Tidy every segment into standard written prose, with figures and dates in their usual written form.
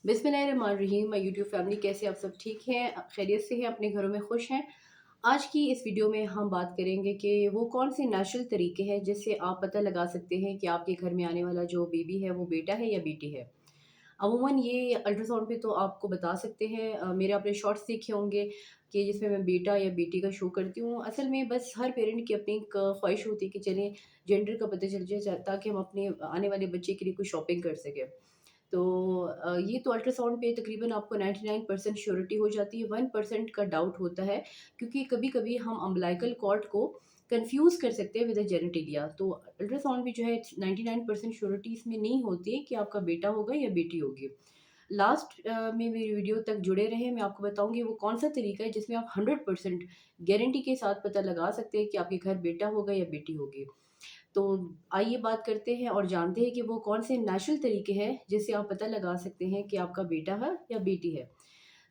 बिस्मिल्लाहिर्रहमानिर्रहीम। My YouTube family, कैसे आप सब ठीक हैं, खैरियत से हैं, अपने घरों में खुश हैं। आज की इस वीडियो में हम बात करेंगे कि वो कौन से नेचुरल तरीके हैं जिससे आप पता लगा सकते हैं कि आपके घर में आने वाला जो बेबी है वो बेटा है या बेटी है। अमूमन ये अल्ट्रासाउंड पे तो आपको बता सकते हैं। मेरे आपने शॉर्ट्स देखे होंगे कि जिसमें मैं बेटा या बेटी का शो करती हूँ। असल में बस हर पेरेंट की अपनी एक ख्वाहिश होती है कि चलें जेंडर का पता चल जाए ताकि हम अपने आने वाले बच्चे के लिए कुछ शॉपिंग कर सकें। तो ये तो अल्ट्रासाउंड पे तकरीबन आपको 99% श्योरिटी हो जाती है, 1% का डाउट होता है क्योंकि कभी-कभी हम अम्बिलिकल कॉर्ड को कंफ्यूज़ कर सकते हैं विद अ जेनिटेलिया। तो अल्ट्रासाउंड भी जो है 99% श्योरिटी इसमें नहीं होती है कि आपका बेटा होगा या बेटी होगी। लास्ट में मेरी वीडियो तक जुड़े रहें, मैं आपको बताऊँगी वो कौन-सा तरीका है जिसमें आप 100% गारंटी के साथ पता लगा सकते हैं कि आपके घर बेटा होगा या बेटी होगी। तो आइए बात करते हैं और जानते हैं कि वो कौन से नेचुरल तरीके हैं जिससे आप पता लगा सकते हैं कि आपका बेटा है या बेटी है।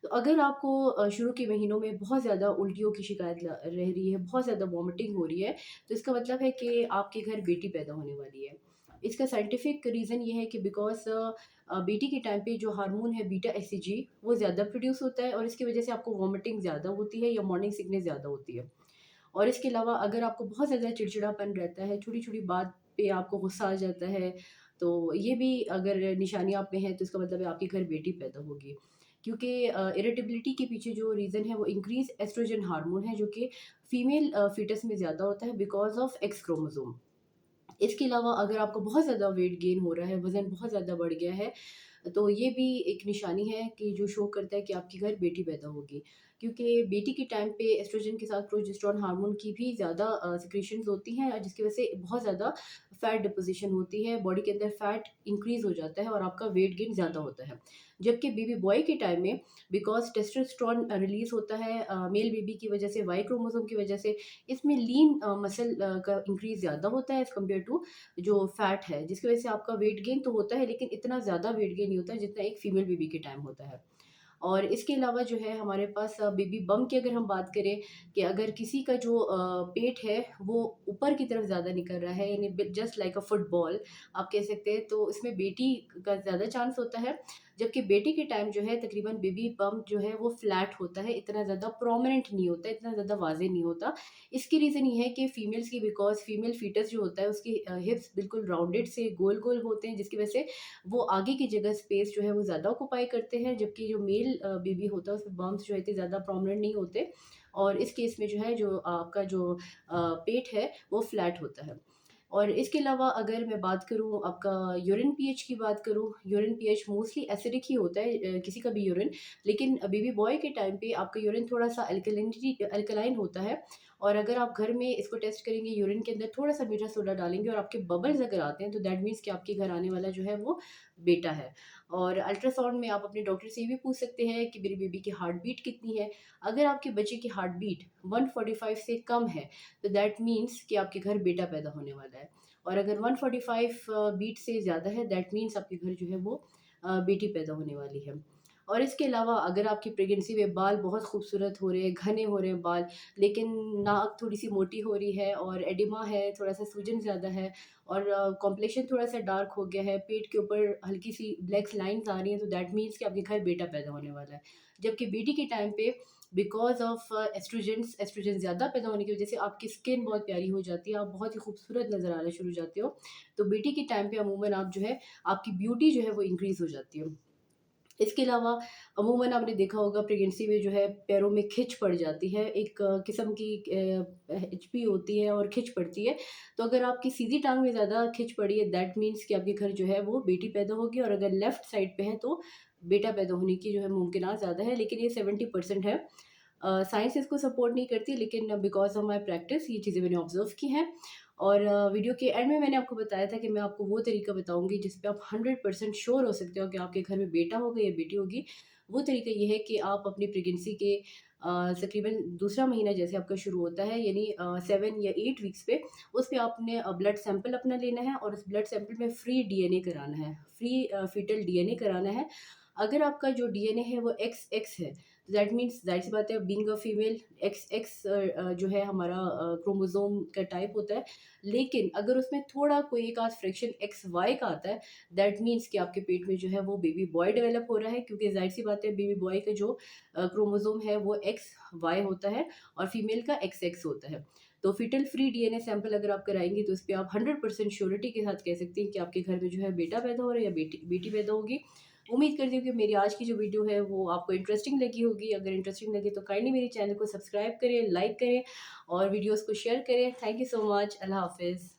तो अगर आपको शुरू के महीनों में बहुत ज़्यादा उल्टियों की शिकायत रह रही है, बहुत ज़्यादा वॉमिटिंग हो रही है, तो इसका मतलब है कि आपके घर बेटी पैदा होने वाली है। इसका साइंटिफिक रीज़न ये है कि बिकॉज़ बेटी के टाइम पे जो हार्मोन है बीटा एचसीजी वो ज़्यादा प्रोड्यूस होता है और इसकी वजह से आपको वॉमिटिंग ज़्यादा होती है या मॉर्निंग सिकनेस ज़्यादा होती है। और इसके अलावा अगर आपको बहुत ज़्यादा चिड़चिड़ापन रहता है, छोटी-छोटी बात पे आपको गुस्सा आ जाता है, तो ये भी अगर निशानी आप में है तो इसका मतलब है आपके घर बेटी पैदा होगी। क्योंकि इरिटेबिलिटी के पीछे जो रीज़न है वो इंक्रीज़ एस्ट्रोजन हार्मोन है जो कि फीमेल फ़ीटस में ज़्यादा होता है बिकॉज़ ऑफ एक्स क्रोमोसोम। इसके अलावा अगर आपको बहुत ज़्यादा वेट गेन हो रहा है, वज़न बहुत ज़्यादा बढ़ गया है, तो ये भी एक निशानी है कि जो शो करता है कि आपके घर बेटी पैदा होगी। क्योंकि बेटी के टाइम पे एस्ट्रोजन के साथ प्रोजेस्टेरोन हार्मोन की भी ज़्यादा सिक्रीशंस होती हैं जिसकी वजह से बहुत ज़्यादा फैट डिपोज़िशन होती है, बॉडी के अंदर फैट इंक्रीज़ हो जाता है और आपका वेट गेन ज़्यादा होता है। जबकि बेबी बॉय के टाइम में बिकॉज़ टेस्टोस्टेरोन रिलीज़ होता है मेल बेबी की वजह से, वाई क्रोमोसोम की वजह से, इसमें लीन मसल का इंक्रीज़ ज़्यादा होता है एज़ कम्पेयर टू जो फैट है, जिसकी वजह से आपका वेट गेन तो होता है लेकिन इतना ज़्यादा वेट गेन नहीं होता है जितना एक फीमेल बेबी के टाइम होता है। और इसके अलावा जो है हमारे पास बेबी बम्प की अगर हम बात करें कि अगर किसी का जो पेट है वो ऊपर की तरफ ज़्यादा निकल रहा है यानी जस्ट लाइक अ फुटबॉल आप कह सकते हैं, तो इसमें बेटी का ज़्यादा चांस होता है। जबकि बेटी के टाइम जो है तकरीबन बेबी बम्प जो है वो फ्लैट होता है, इतना ज़्यादा प्रोमिनेंट नहीं होता, इतना ज़्यादा वाज़ेह नहीं होता। इसकी रीज़न ये है कि फीमेल्स की बिकॉज़ फीमेल फीटस जो होता है उसकी हिप्स बिल्कुल राउंडेड से गोल-गोल होते हैं जिसकी वजह से वो आगे की जगह स्पेस जो है वो ज़्यादा ऑक्यूपाई करते हैं, जबकि जो मेल बेबी होता है उसमें बम्प्स जो है इतने ज़्यादा प्रोमिनेंट नहीं होते और इस केस में जो है जो आपका जो पेट है वो फ्लैट होता है। और इसके अलावा अगर मैं बात करूँ आपका यूरिन पीएच की बात करूँ, यूरिन पीएच मोस्टली एसिडिक ही होता है किसी का भी यूरिन, लेकिन बेबी बॉय के टाइम पे आपका यूरिन थोड़ा-सा अल्कलाइन होता है और अगर आप घर में इसको टेस्ट करेंगे, यूरिन के अंदर थोड़ा-सा मीठा सोडा डालेंगे और आपके बबल्स अगर आते हैं, तो दैट मीन्स कि आपके घर आने वाला जो है वो बेटा है। और अल्ट्रासाउंड में आप अपने डॉक्टर से ये भी पूछ सकते हैं कि मेरी बेबी की हार्ट बीट कितनी है? अगर आपके बच्चे की हार्ट बीट 145 से कम है, तो दैट मीन्स कि आपके घर बेटा पैदा होने वाला है और अगर 145 बीट से ज़्यादा है, दैट मीन्स आपके घर जो है वो बेटी पैदा होने वाली है। और इसके अलावा अगर आपकी प्रेगनेंसी में बाल बहुत खूबसूरत हो रहे हैं, घने हो रहे हैं बाल, लेकिन नाक थोड़ी-सी मोटी हो रही है और एडिमा है, थोड़ा-सा सूजन ज़्यादा है और कॉम्प्लेक्शन थोड़ा-सा डार्क हो गया है, पेट के ऊपर हल्की-सी ब्लैक लाइन्स आ रही हैं, तो दैट मीन्स कि आपके घर बेटा पैदा होने वाला है। जबकि बेटी के टाइम पे बिकॉज़ ऑफ एस्ट्रोजन ज़्यादा पैदा होने की वज़ह से आपकी स्किन बहुत प्यारी हो जाती है, आप बहुत ही खूबसूरत नज़र आना शुरू हो जाते हो। तो बेटी के टाइम पे अमूमन आप जो है आपकी ब्यूटी जो है वो इंक्रीज़ हो जाती है। इसके अलावा अमूमन आपने देखा होगा प्रेगनेंसी में जो है पैरों में खिंच पड़ जाती है, एक किस्म की एचपी होती है और खिंच पड़ती है। तो अगर आपकी सीधी टाँग में ज़्यादा खिंच पड़ी है दैट मीन्स कि आपके घर जो है वो बेटी पैदा होगी और अगर लेफ्ट साइड पे है तो बेटा पैदा होने की जो है मुमकिनात ज़्यादा है, लेकिन ये 70% है। साइंस इसको सपोर्ट नहीं करती लेकिन बिकॉज़ ऑफ माय प्रैक्टिस ये चीज़ें मैंने ऑब्ज़र्व की हैं और वीडियो के एंड में मैंने आपको बताया था कि मैं आपको वो तरीका बताऊँगी जिस पे आप 100% श्योर हो सकते हो कि आपके घर में बेटा होगा या बेटी होगी। वो तरीका ये है कि आप अपनी प्रेगनेंसी के तकरीबन दूसरा महीना जैसे आपका शुरू होता है यानी 7 या 8 वीक्स पे उस पे आपने ब्लड सैंपल अपना लेना है और उस ब्लड सैंपल में फ्री डीएनए कराना है, फ्री फीटल डीएनए कराना है। अगर आपका जो डीएनए है वो XX है, दैट मीन्स ज़ाहिर सी बात है, being a female x x जो है हमारा क्रोमोसोम का टाइप होता है। लेकिन अगर उसमें थोड़ा कोई एक आध फ्रैक्शन एक्स वाई का आता है, दैट मीन्स कि आपके पेट में जो है वो बेबी बॉय डेवलप हो रहा है, क्योंकि ज़ाहिर सी बात है बेबी बॉय का जो क्रोमोसोम है वो एक्स वाई होता है और फीमेल का एक्स एक्स होता है। तो फीटल फ्री डीएनए सैंपल अगर आप कराएंगे तो इस पे आप 100% श्योरिटी के साथ कह सकते हैं कि आपके घर में जो है बेटा पैदा हो रहा है या बेटी बेटी पैदा होगी। उम्मीद करती हूँ कि मेरी आज की जो वीडियो है वो आपको इंटरेस्टिंग लगी होगी। अगर इंटरेस्टिंग लगे तो काइंडली मेरे चैनल को सब्सक्राइब करें, लाइक करें और वीडियोस को शेयर करें। Thank you so much. अल्लाह हाफ़िज़।